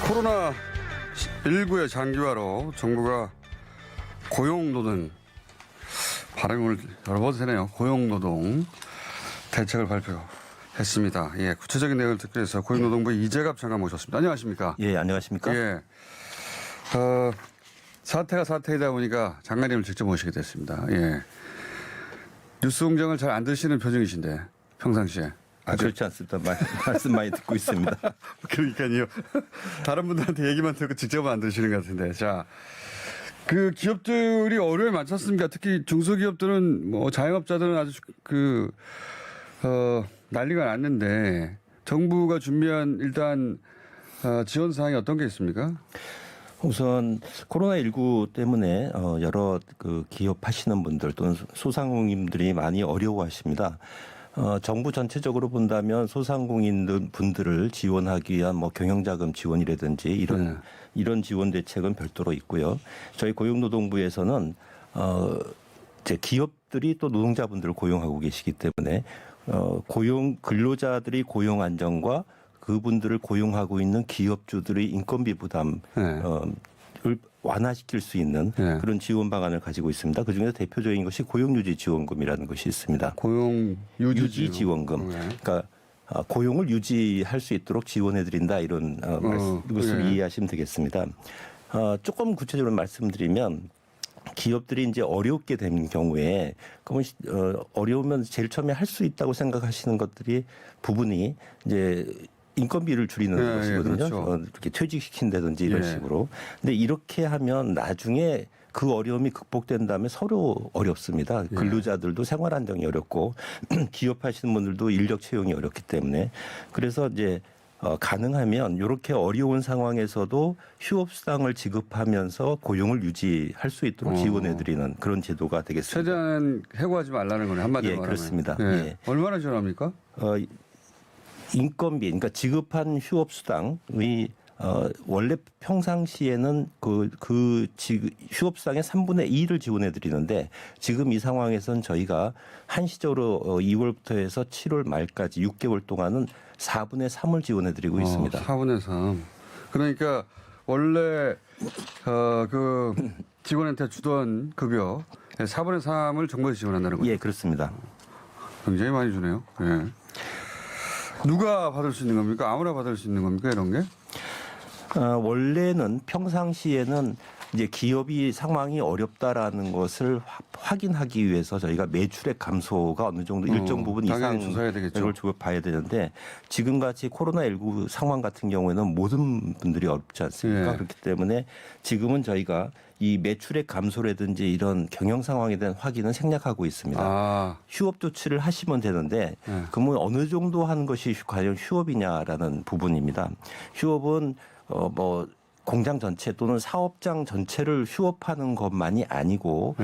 코로나19의 장기화로 정부가 고용노동 발음을 여러 번 세네요. 고용노동 대책을 발표했습니다. 예, 구체적인 내용을 듣기 위해서 고용노동부 이재갑 장관 모셨습니다. 안녕하십니까? 예, 안녕하십니까? 예. 사태가 사태이다 보니까 장관님을 직접 모시게 됐습니다. 예. 뉴스 공장을 잘 안 들으시는 표정이신데 평상시에. 그렇지 않습니다. 말씀 많이 듣고 있습니다. 그러니까요. 다른 분들한테 얘기만 듣고 직접은 안 들으시는 것 같은데. 자, 그 기업들이 어려움이 많잖습니까? 특히 중소기업들은 뭐 자영업자들은 아주 난리가 났는데 정부가 준비한 일단 지원 사항이 어떤 게 있습니까? 우선 코로나19 때문에 여러 그 기업 하시는 분들 또는 소상공인들이 많이 어려워하십니다. 정부 전체적으로 본다면 소상공인 분들을 지원하기 위한 뭐 경영자금 지원이라든지 이런 지원 대책은 별도로 있고요. 저희 고용노동부에서는 이제 기업들이 또 노동자분들을 고용하고 계시기 때문에 근로자들이 고용 안정과 그분들을 고용하고 있는 기업주들의 인건비 부담을 완화시킬 수 있는 그런 지원 방안을 가지고 있습니다. 그중에서 대표적인 것이 고용유지 지원금이라는 것이 있습니다. 고용유지 지원금. 그러니까 고용을 유지할 수 있도록 지원해드린다 이런 것을 이해하시면 되겠습니다. 조금 구체적으로 말씀드리면 기업들이 이제 어렵게 된 경우에 그러면 어려우면 제일 처음에 할 수 있다고 생각하시는 것들이 부분이 이제 인건비를 줄이는 것이거든요. 그렇죠. 이렇게 퇴직시킨다든지 이런 식으로. 근데 이렇게 하면 나중에 그 어려움이 극복된 다음에 서로 어렵습니다. 근로자들도 생활 안정이 어렵고 기업 하시는 분들도 인력 채용이 어렵기 때문에 그래서 이제 가능하면 이렇게 어려운 상황에서도 휴업수당을 지급하면서 고용을 유지할 수 있도록 지원해드리는 그런 제도가 되겠습니다. 최대한 해고하지 말라는 거네 한마디로 말하면. 그렇습니다. 예. 얼마나 지원합니까? 인건비, 그러니까 지급한 휴업수당의 원래 평상시에는 휴업수당의 3분의 2를 지원해 드리는데 지금 이 상황에서는 저희가 한시적으로 2월부터 해서 7월 말까지 6개월 동안은 4분의 3을 지원해 드리고 있습니다. 4분의 3. 그러니까 원래 그 직원한테 주던 급여 4분의 3을 정부에서 지원한다는 거죠? 예, 그렇습니다. 굉장히 많이 주네요. 예. 누가 받을 수 있는 겁니까? 아무나 받을 수 있는 겁니까? 이런 게? 원래는 평상시에는 이제 기업이 상황이 어렵다라는 것을 확인하기 위해서 저희가 매출액 감소가 어느 정도 일정 부분 이상 이걸 봐야 되는데 지금같이 코로나19 상황 같은 경우에는 모든 분들이 어렵지 않습니까? 그렇기 때문에 지금은 저희가 이 매출액 감소라든지 이런 경영 상황에 대한 확인은 생략하고 있습니다. 휴업 조치를 하시면 되는데 그러면 어느 정도 하는 것이 과연 휴업이냐라는 부분입니다. 휴업은 공장 전체 또는 사업장 전체를 휴업하는 것만이 아니고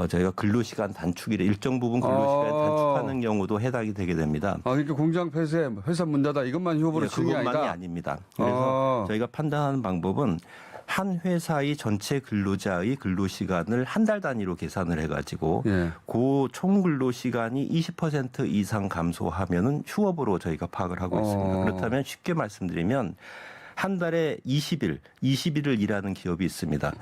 저희가 근로시간 단축이래 일정 부분 근로시간 단축하는 경우도 해당이 되게 됩니다. 그러니까 공장 폐쇄, 회사 문 닫아 이것만 휴업으로 치는 게 아니다? 그것만이 아닙니다. 그래서 저희가 판단하는 방법은 한 회사의 전체 근로자의 근로시간을 한 달 단위로 계산을 해가지고 그 총 근로시간이 20% 이상 감소하면은 휴업으로 저희가 파악을 하고 있습니다. 그렇다면 쉽게 말씀드리면 한 달에 20일을 일하는 기업이 있습니다.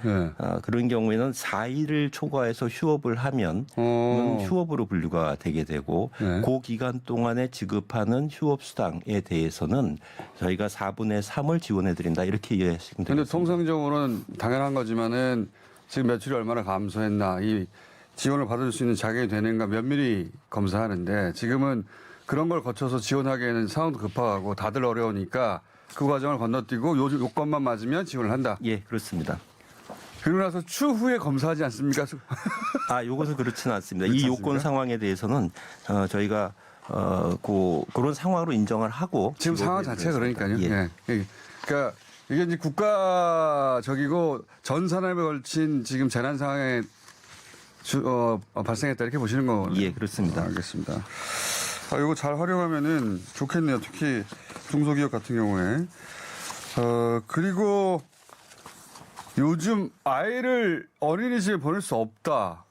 그런 경우에는 4일을 초과해서 휴업을 하면 휴업으로 분류가 되게 되고 그 기간 동안에 지급하는 휴업수당에 대해서는 저희가 4분의 3을 지원해드린다 이렇게 이해하시면 되겠습니다. 그런데 통상적으로는 당연한 거지만은 지금 매출이 얼마나 감소했나 이 지원을 받을 수 있는 자격이 되는가 면밀히 검사하는데 지금은 그런 걸 거쳐서 지원하기에는 상황도 급하고 다들 어려우니까 그 과정을 건너뛰고 요건만 맞으면 지원을 한다. 예, 그렇습니다. 그리고 나서 추후에 검사하지 않습니까? 요것은 그렇지는 않습니다. 이 요건 상황에 대해서는 저희가 그런 상황으로 인정을 하고 지금 상황 자체가 그러니까요. 그러니까 이게 이제 국가적이고 전 산업에 걸친 지금 재난 상황에 발생했다 이렇게 보시는 거네요. 예, 그렇습니다. 알겠습니다. 이거 잘 활용하면은 좋겠네요. 특히 중소기업 같은 경우에. 그리고 요즘 아이를 어린이집에 보낼 수 없다.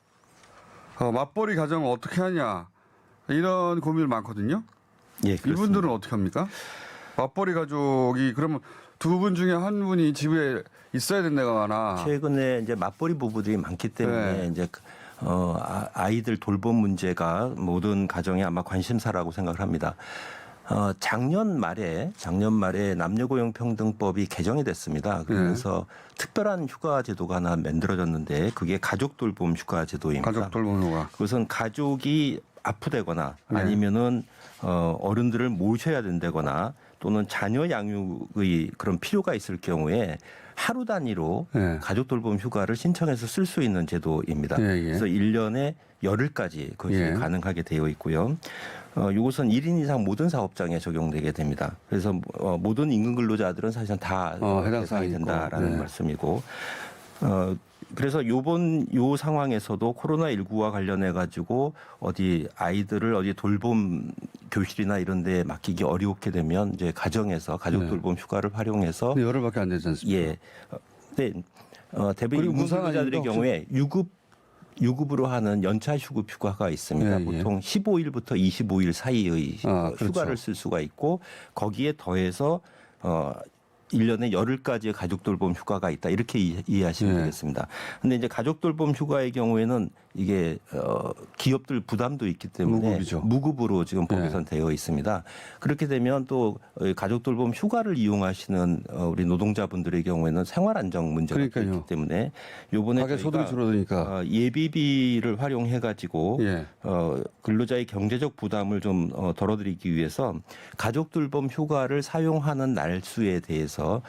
맞벌이 가정을 어떻게 하냐. 이런 고민이 많거든요. 예, 그렇습니다. 이분들은 어떻게 합니까? 맞벌이 가족이 그러면 두 분 중에 한 분이 집에 있어야 된다거나. 최근에 이제 맞벌이 부부들이 많기 때문에 네. 이제 아이들 돌봄 문제가 모든 가정의 아마 관심사라고 생각을 합니다. 작년 말에 남녀고용평등법이 개정이 됐습니다. 그래서 특별한 휴가 제도가 하나 만들어졌는데 그게 가족돌봄 휴가 제도입니다. 가족돌봄 휴가. 그것은 가족이 아프다거나 아니면은 어른들을 모셔야 된다거나 또는 자녀 양육의 그런 필요가 있을 경우에 하루 단위로 네. 가족돌봄 휴가를 신청해서 쓸 수 있는 제도입니다. 그래서 1년에 열흘까지 그것이 가능하게 되어 있고요. 이것은 1인 이상 모든 사업장에 적용되게 됩니다. 그래서 모든 임금 근로자들은 사실상 다 해당 대상이 사항이 된다라는 있고. 말씀이고 그래서 요 상황에서도 코로나19와 관련해 가지고 어디 아이들을 어디 돌봄 교실이나 이런 데 맡기기 어렵게 되면 이제 가정에서 가족 돌봄 휴가를 활용해서 열흘밖에 안 되지 않습니까? 예. 대부분 임금근로자들의 경우에 유급으로 하는 연차 휴급 휴가가 있습니다. 보통 15일부터 25일 사이의 휴가를 그렇죠. 쓸 수가 있고 거기에 더해서 1년에 열흘까지의 가족돌봄 휴가가 있다. 이렇게 이해하시면 되겠습니다. 근데 이제 가족돌봄 휴가의 경우에는 이게 기업들 부담도 있기 때문에 무급으로 지금 법에선 되어 있습니다. 그렇게 되면 또 가족돌봄 휴가를 이용하시는 우리 노동자분들의 경우에는 생활 안정 문제가 있기 때문에 요번에 가계 소득이 줄어드니까 예비비를 활용해 가지고 근로자의 경제적 부담을 좀 덜어드리기 위해서 가족돌봄 휴가를 사용하는 날수에 대해서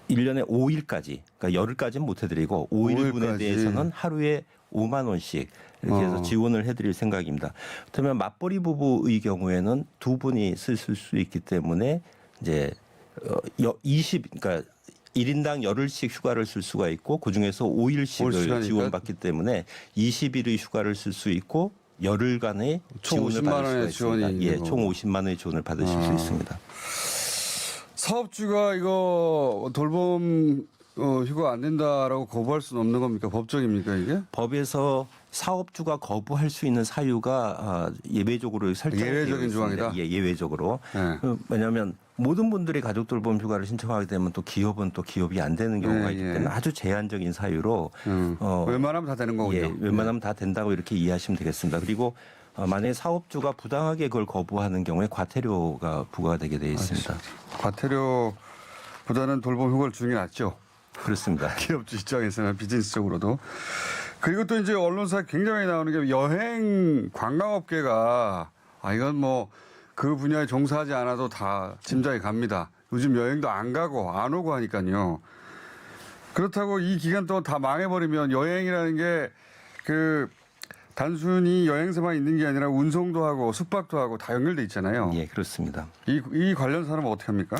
1년에 5일까지, 그러니까 열흘까지는 못 해드리고 5일분에 대해서는 하루에 5만 원씩 이렇게 해서 지원을 해드릴 생각입니다. 그러면 맞벌이 부부의 경우에는 두 분이 쓸 수 있기 때문에 이제 그러니까 1인당 열흘씩 휴가를 쓸 수가 있고 그 중에서 5일씩을 지원받기 때문에 20일의 휴가를 쓸 수 있고 열흘간의 지원을 받을 수가 있습니다. 총 50만 원의 지원을 받으실 수 있습니다. 사업주가 이거 돌봄 휴가 안 된다라고 거부할 수는 없는 겁니까? 법적입니까 이게? 법에서 사업주가 거부할 수 있는 사유가 예외적으로 설정되어 예외적인 있습니다. 조항이다. 예, 예외적으로. 왜냐하면 모든 분들이 가족돌봄 휴가를 신청하게 되면 또 기업은 또 기업이 안 되는 경우가 있기 때문에 아주 제한적인 사유로 웬만하면 다 되는 거군요. 예, 웬만하면 다 된다고 이렇게 이해하시면 되겠습니다. 그리고 만약에 사업주가 부당하게 그걸 거부하는 경우에 과태료가 부과되게 되어 있습니다. 과태료보다는 돌봄 휴가를 주는 게 낫죠. 그렇습니다. 기업주 입장에서는 비즈니스적으로도. 그리고 또 이제 언론사에 굉장히 많이 나오는 게 여행 관광업계가 이건 뭐 그 분야에 종사하지 않아도 다 짐작이 갑니다. 요즘 여행도 안 가고 안 오고 하니까요. 그렇다고 이 기간 동안 다 망해버리면 여행이라는 게 그 단순히 여행사만 있는 게 아니라 운송도 하고 숙박도 하고 다 연결돼 있잖아요. 예, 그렇습니다. 이 관련 사람은 어떻게 합니까?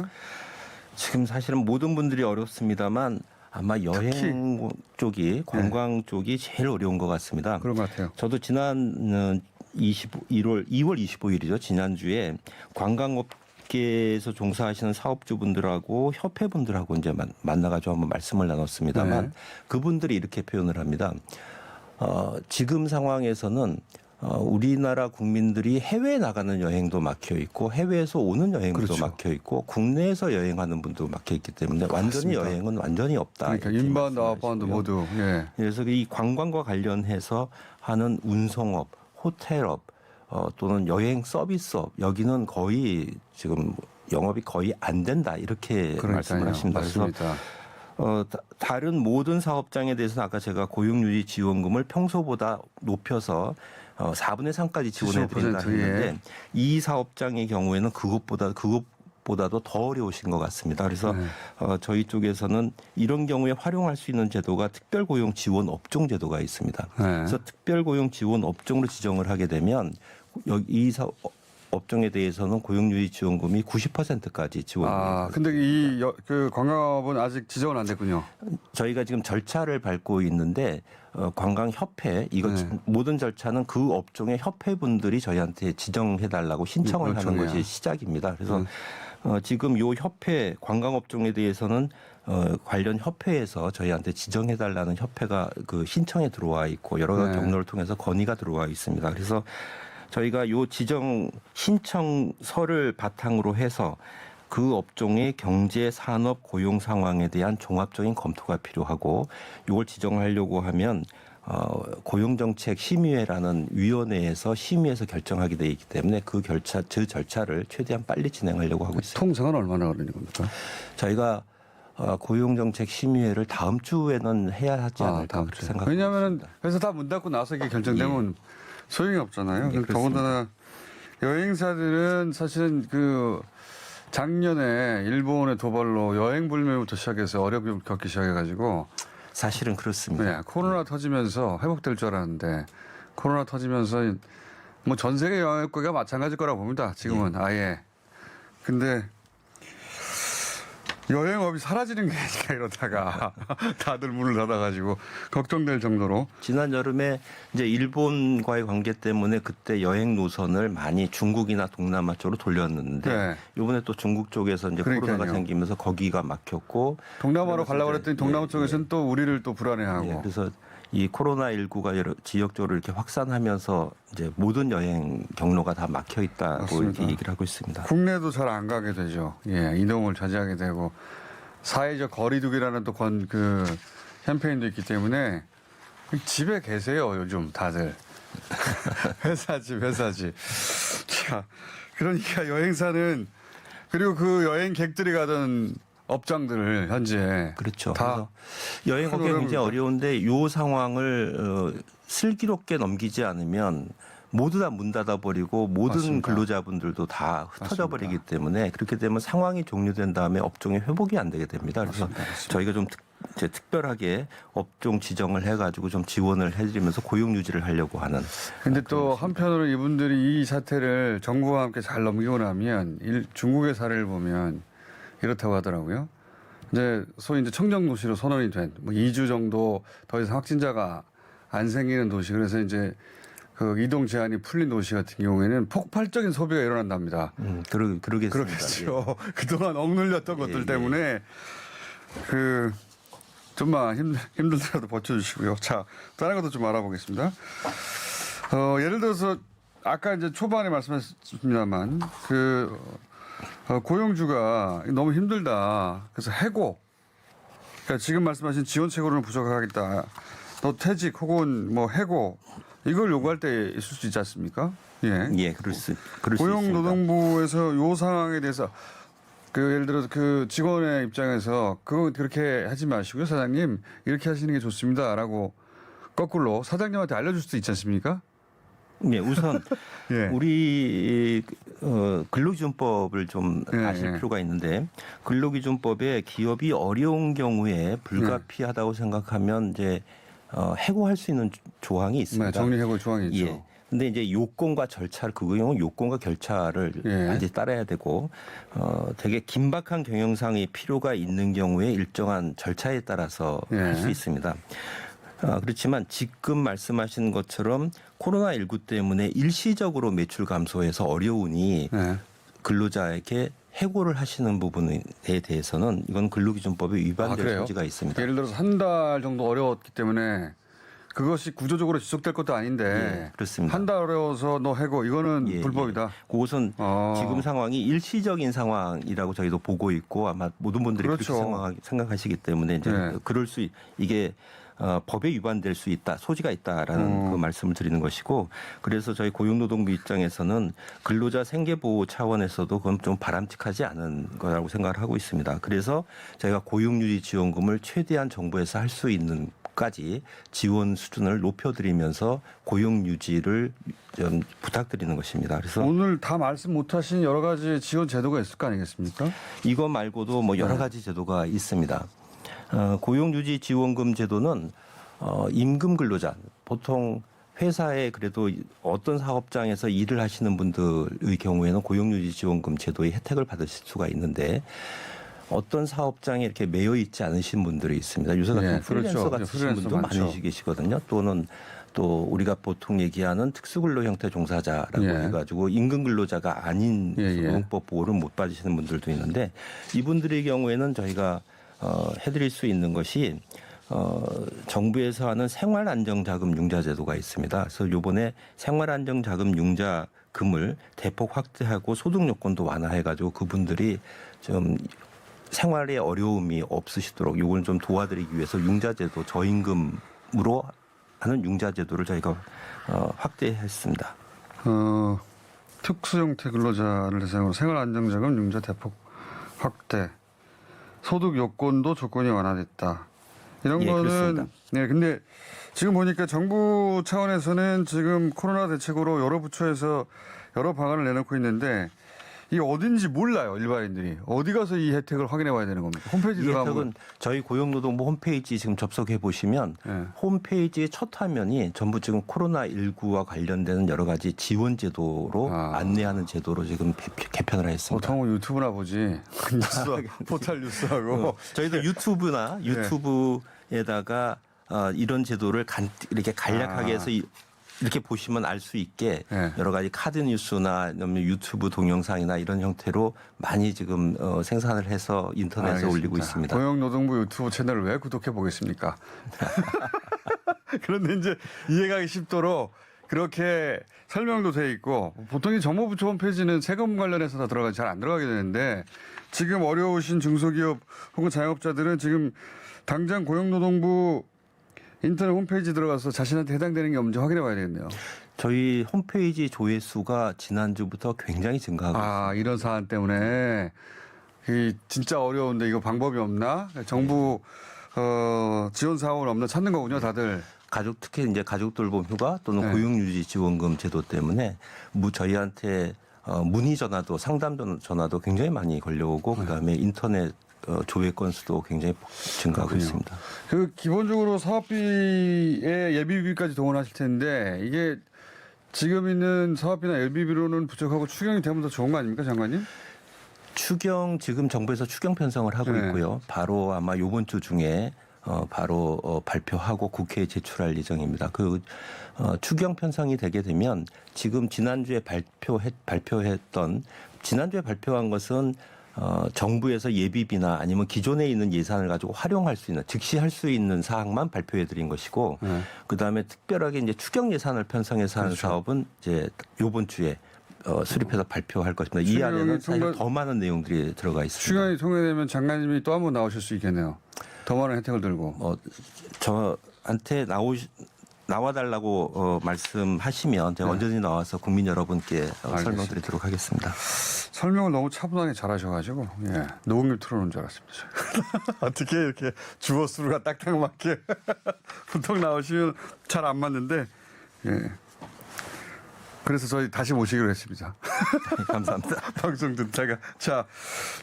지금 사실은 모든 분들이 어렵습니다만 아마 여행 쪽이 관광 쪽이 제일 어려운 것 같습니다. 그런 것 같아요. 저도 지난 2월 25일이죠. 지난주에 관광업계에서 종사하시는 사업주분들하고 협회분들하고 이제 만나가지고 한번 말씀을 나눴습니다만 그분들이 이렇게 표현을 합니다. 지금 상황에서는 우리나라 국민들이 해외에 나가는 여행도 막혀 있고 해외에서 오는 여행도 막혀 있고 국내에서 여행하는 분도 막혀 있기 때문에 완전히 여행은 완전히 없다. 그러니까 인바운드, 아웃바운드 모두. 그래서 이 관광과 관련해서 하는 운송업, 호텔업 또는 여행 서비스업 여기는 거의 지금 영업이 거의 안 된다 이렇게 말씀을 하십니다. 맞습니다. 그래서 다른 모든 사업장에 대해서는 아까 제가 고용유지 지원금을 평소보다 높여서 4분의 3까지 지원해 드린다 했는데 이 사업장의 경우에는 그것보다도 더 어려우신 것 같습니다. 그래서 저희 쪽에서는 이런 경우에 활용할 수 있는 제도가 특별고용 지원 업종 제도가 있습니다. 그래서 특별고용 지원 업종으로 지정을 하게 되면 이 업종에 대해서는 고용유지 지원금이 90%까지 지원됩니다. 근데 그 관광업은 아직 지정은 안 됐군요. 저희가 지금 절차를 밟고 있는데 관광협회 모든 절차는 그 업종의 협회분들이 저희한테 지정해달라고 신청을 하는 것이 시작입니다. 그래서 지금 요 협회 관광업종에 대해서는 관련 협회에서 저희한테 지정해달라는 협회가 그 신청에 들어와 있고 여러 가지 경로를 통해서 건의가 들어와 있습니다. 그래서 저희가 요 지정 신청서를 바탕으로 해서 그 업종의 경제, 산업, 고용 상황에 대한 종합적인 검토가 필요하고 이걸 지정하려고 하면 고용정책 심의회라는 위원회에서 심의해서 결정하게 돼 있기 때문에 그 절차를 최대한 빨리 진행하려고 하고 있습니다. 통상은 얼마나 걸리는 겁니까? 저희가 고용정책 심의회를 다음 주에는 해야 하지 않을까 그렇게 생각합니다. 왜냐하면 회사 다 문 닫고 나서 이게 결정되면 소용이 없잖아요. 예, 더군다나 여행사들은 사실은 작년에 일본의 도발로 여행 불매부터 시작해서 어려움을 겪기 시작해가지고 사실은 그렇습니다. 네, 코로나 터지면서 회복될 줄 알았는데 코로나 터지면서 뭐 전 세계 여행업계가 마찬가지일 거라고 봅니다. 지금은 아예. 근데 여행업이 사라지는 게 아니라 이러다가 다들 문을 닫아가지고 걱정될 정도로. 지난 여름에 이제 일본과의 관계 때문에 그때 여행 노선을 많이 중국이나 동남아 쪽으로 돌렸는데 네. 이번에 또 중국 쪽에서 이제 그러니까요. 코로나가 생기면서 거기가 막혔고 동남아로 가려고 이제 그랬더니 동남아 쪽에서는 또 우리를 또 불안해하고. 예, 그래서 이 코로나19가 여러 지역적으로 이렇게 확산하면서 이제 모든 여행 경로가 다 막혀 있다고 맞습니다. 이렇게 얘기를 하고 있습니다. 국내도 잘 안 가게 되죠. 예, 이동을 자제하게 되고 사회적 거리두기라는 또 캠페인도 있기 때문에 집에 계세요 요즘 다들. 회사지. 자, 그러니까 여행사는 그리고 그 여행객들이 가던 업장들을 현재 그렇죠. 다 그래서 여행업계 굉장히 어려운데 이 상황을 슬기롭게 넘기지 않으면 모두 다 문 닫아버리고 모든 맞습니다. 근로자분들도 다 흩어져 버리기 맞습니다. 때문에 그렇게 되면 상황이 종료된 다음에 업종의 회복이 안 되게 됩니다. 그래서 맞습니다. 저희가 좀 특별하게 업종 지정을 해가지고 좀 지원을 해드리면서 고용 유지를 하려고 하는. 근데 또 한편으로 이분들이 이 사태를 정부와 함께 잘 넘기고 나면 중국의 사례를 보면 이렇다고 하더라고요. 이제 소위 이제 청정도시로 선언이 된 2주 정도 더 이상 확진자가 안 생기는 도시. 그래서 이제 이동 제한이 풀린 도시 같은 경우에는 폭발적인 소비가 일어난답니다. 그러겠습니다. 그러겠죠. 그동안 억눌렸던 것들 때문에 좀만 힘들더라도 버텨주시고요. 자, 다른 것도 좀 알아보겠습니다. 예를 들어서 아까 이제 초반에 말씀하셨습니다만 고용주가 너무 힘들다. 그래서 해고. 그러니까 지금 말씀하신 지원책으로는 부족하겠다. 또 퇴직 혹은 해고 이걸 요구할 때 있을 수 있지 않습니까? 예. 그럴 수 있습니다. 고용노동부에서 요 상황에 대해서 예를 들어서 직원의 입장에서 그렇게 하지 마시고요, 사장님 이렇게 하시는 게 좋습니다라고 거꾸로 사장님한테 알려줄 수도 있지 않습니까? 네, 우선 예. 우리 근로기준법을 좀 아실 필요가 있는데 근로기준법에 기업이 어려운 경우에 불가피하다고 생각하면 이제 해고할 수 있는 조항이 있습니다. 네, 정리해고 조항이 있죠. 예. 근데 이제 요건과 절차를 그 경우 요건과 절차를 반드시 따라야 되고 되게 긴박한 경영상의 필요가 있는 경우에 일정한 절차에 따라서 할 수 있습니다. 그렇지만 지금 말씀하신 것처럼 코로나19 때문에 일시적으로 매출 감소해서 어려우니 근로자에게 해고를 하시는 부분에 대해서는 이건 근로기준법에 위반될 소지가 있습니다. 예를 들어서 한 달 정도 어려웠기 때문에 그것이 구조적으로 지속될 것도 아닌데 그렇습니다. 한 달 어려워서 너 해고 이거는 불법이다. 그것은 지금 상황이 일시적인 상황이라고 저희도 보고 있고 아마 모든 분들이 그렇게 생각하시기 때문에 이제 이게 법에 위반될 수 있다, 소지가 있다라는 그 말씀을 드리는 것이고 그래서 저희 고용노동부 입장에서는 근로자 생계보호 차원에서도 그건 좀 바람직하지 않은 거라고 생각을 하고 있습니다. 그래서 저희가 고용유지지원금을 최대한 정부에서 할 수 있는 까지 지원 수준을 높여드리면서 고용 유지를 좀 부탁드리는 것입니다. 그래서 오늘 다 말씀 못하신 여러 가지 지원 제도가 있을 거 아니겠습니까? 이거 말고도 여러 가지 제도가 있습니다. 고용유지 지원금 제도는 임금 근로자 보통 회사에 그래도 어떤 사업장에서 일을 하시는 분들의 경우에는 고용유지 지원금 제도의 혜택을 받으실 수가 있는데 어떤 사업장에 이렇게 매여 있지 않으신 분들이 있습니다. 요새 같은 프리랜서 같으신 분도 많이 계시거든요. 또는 또 우리가 보통 얘기하는 특수근로 형태 종사자라고 해가지고 임금 근로자가 아닌 노동법 보호를 못 받으시는 분들도 있는데 이분들의 경우에는 저희가 해드릴 수 있는 것이 정부에서 하는 생활안정자금 융자 제도가 있습니다. 그래서 이번에 생활안정자금 융자금을 대폭 확대하고 소득 요건도 완화해가지고 그분들이 좀 생활에 어려움이 없으시도록 이걸 좀 도와드리기 위해서 융자제도 저임금으로 하는 융자제도를 저희가 확대했습니다. 특수 형태 근로자를 대상으로 생활안정자금 융자 대폭 확대, 소득 요건도 조건이 완화됐다. 이런 예, 거는 그렇습니다. 네, 근데 지금 보니까 정부 차원에서는 지금 코로나 대책으로 여러 부처에서 여러 방안을 내놓고 있는데 이게 어딘지 몰라요, 일반인들이. 어디 가서 이 혜택을 확인해 봐야 되는 겁니까? 홈페이지 이 들어가면 혜택은 저희 고용노동부 홈페이지 지금 접속해 보시면 네. 홈페이지의 첫 화면이 전부 지금 코로나19와 관련되는 여러 가지 지원 제도로 안내하는 제도로 지금 개편을 했습니다. 보통은 유튜브나 보지. 뉴스, 포털 뉴스하고. 저희도 유튜브나 유튜브에다가 이런 제도를 이렇게 간략하게 해서 이렇게 보시면 알 수 있게 네. 여러 가지 카드 뉴스나 유튜브 동영상이나 이런 형태로 많이 지금 생산을 해서 인터넷에 알겠습니다. 올리고 있습니다. 고용노동부 유튜브 채널을 왜 구독해 보겠습니까? 그런데 이제 이해가기 쉽도록 그렇게 설명도 돼 있고 보통 이 정보부처 홈페이지는 세금 관련해서 다 들어가지 잘 안 들어가게 되는데 지금 어려우신 중소기업 혹은 자영업자들은 지금 당장 고용노동부 인터넷 홈페이지 들어가서 자신한테 해당되는 게 없는지 확인해 봐야 되겠네요. 저희 홈페이지 조회수가 지난주부터 굉장히 증가하고 있습니다. 이런 사안 때문에 진짜 어려운데 이거 방법이 없나? 정부 지원 사업은 없나 찾는 거군요, 다들. 특히 이제 가족 돌봄 휴가 또는 고용유지 지원금 제도 때문에 저희한테 문의 전화도 상담 전화도 굉장히 많이 걸려오고 그다음에 인터넷 조회 건수도 굉장히 증가하고 그렇군요. 있습니다. 기본적으로 사업비에 예비비까지 동원하실 텐데 이게 지금 있는 사업비나 예비비로는 부족하고 추경이 되면 더 좋은 거 아닙니까, 장관님? 지금 정부에서 추경 편성을 하고 있고요. 바로 아마 이번 주 중에 바로 발표하고 국회에 제출할 예정입니다. 추경 편성이 되게 되면 지금 지난주에 발표한 것은 정부에서 예비비나 아니면 기존에 있는 예산을 가지고 활용할 수 있는 즉시 할 수 있는 사항만 발표해 드린 것이고 그다음에 특별하게 이제 추경 예산을 편성해서 하는 사업은 이제 이번 주에 수립해서 발표할 것입니다. 이 안에는 사실 더 많은 내용들이 들어가 있습니다. 추경이 통과되면 장관님이 또 한 번 나오실 수 있겠네요. 더 많은 혜택을 들고. 저한테 나와달라고 말씀하시면 제가 언제든지 나와서 국민 여러분께 설명드리도록 하겠습니다. 설명을 너무 차분하게 잘하셔가지고 노공님 틀어놓은 줄 알았습니다. 어떻게 이렇게 주어 수가 딱딱 맞게 보통 나오시면 잘 안 맞는데 그래서 저희 다시 모시기로 했습니다. 감사합니다. 방송 듣다가 자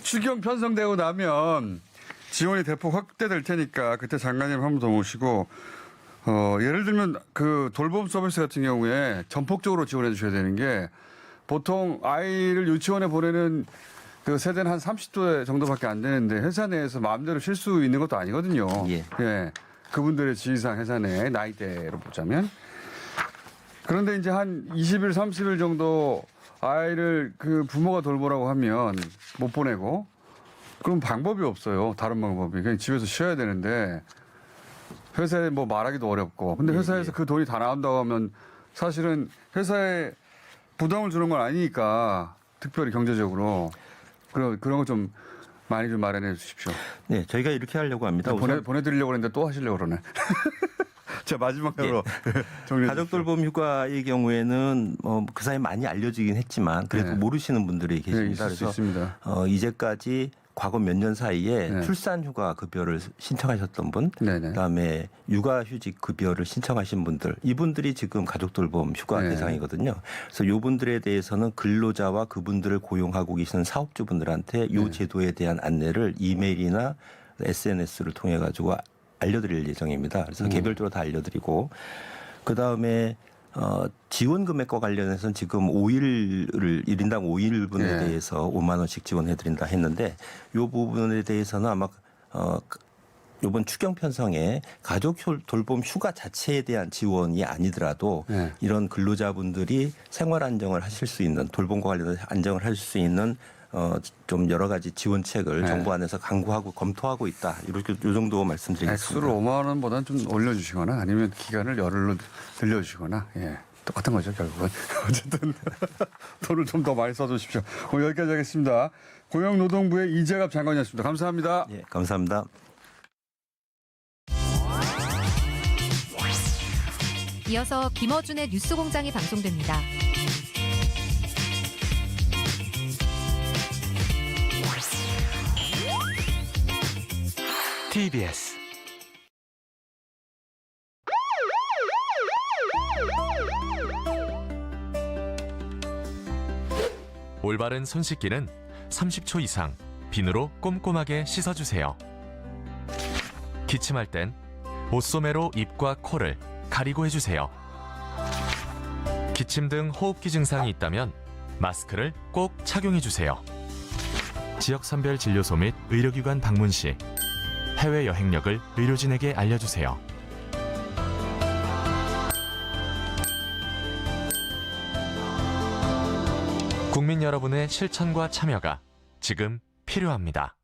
추경 편성되고 나면 지원이 대폭 확대될 테니까 그때 장관님 한 번 더 모시고 예를 들면 돌봄 서비스 같은 경우에 전폭적으로 지원해 주셔야 되는 게 보통 아이를 유치원에 보내는 세대는 한 30대 정도밖에 안 되는데 회사 내에서 마음대로 쉴 수 있는 것도 아니거든요. 예. 그분들의 지위상 회사 내 나이대로 보자면. 그런데 이제 한 20일, 30일 정도 아이를 부모가 돌보라고 하면 못 보내고 그럼 방법이 없어요. 다른 방법이. 그냥 집에서 쉬어야 되는데 회사에 말하기도 어렵고. 근데 회사에서 그 돈이 다 나온다고 하면 사실은 회사에 부담을 주는 건 아니니까 특별히 경제적으로 그런 거 좀 많이 좀 마련해 주십시오. 네, 저희가 이렇게 하려고 합니다. 보내드리려고 했는데 또 하시려고 그러네. 자, 마지막으로 정리해 가족 돌봄 휴가의 경우에는 그 사이에 많이 알려지긴 했지만 그래도 모르시는 분들이 계십니다. 있을 수 있습니다. 이제까지 과거 몇 년 사이에 출산휴가 급여를 신청하셨던 분, 그다음에 육아휴직 급여를 신청하신 분들, 이분들이 지금 가족돌봄 휴가 대상이거든요. 그래서 이분들에 대해서는 근로자와 그분들을 고용하고 계시는 사업주분들한테 이 제도에 대한 안내를 이메일이나 SNS를 통해 가지고 알려드릴 예정입니다. 그래서 개별적으로 다 알려드리고 그다음에 지원 금액과 관련해서는 지금 1인당 5일분에 대해서 5만 원씩 지원해드린다 했는데 이 부분에 대해서는 아마 이번 추경 편성에 가족 돌봄 휴가 자체에 대한 지원이 아니더라도 이런 근로자분들이 생활 안정을 하실 수 있는 돌봄과 관련해서 안정을 하실 수 있는 좀 여러 가지 지원책을 네. 정부 안에서 강구하고 검토하고 있다. 이렇게 요 정도 말씀드리겠습니다. 액수를 5만 원보다는 좀 올려주시거나 아니면 기간을 열흘로 늘려주시거나 예. 똑같은 거죠 결국은. 어쨌든 돈을 좀 더 많이 써주십시오. 오늘 여기까지 하겠습니다. 고용노동부의 이재갑 장관이었습니다. 감사합니다. 예, 감사합니다. 이어서 김어준의 뉴스공장이 방송됩니다. TBS 올바른 손 씻기는 30초 이상 비누로 꼼꼼하게 씻어주세요. 기침할 땐 옷소매로 입과 코를 가리고 해주세요. 기침 등 호흡기 증상이 있다면 마스크를 꼭 착용해주세요. 지역선별 진료소 및 의료기관 방문 시 해외 여행력을 의료진에게 알려주세요. 국민 여러분의 실천과 참여가 지금 필요합니다.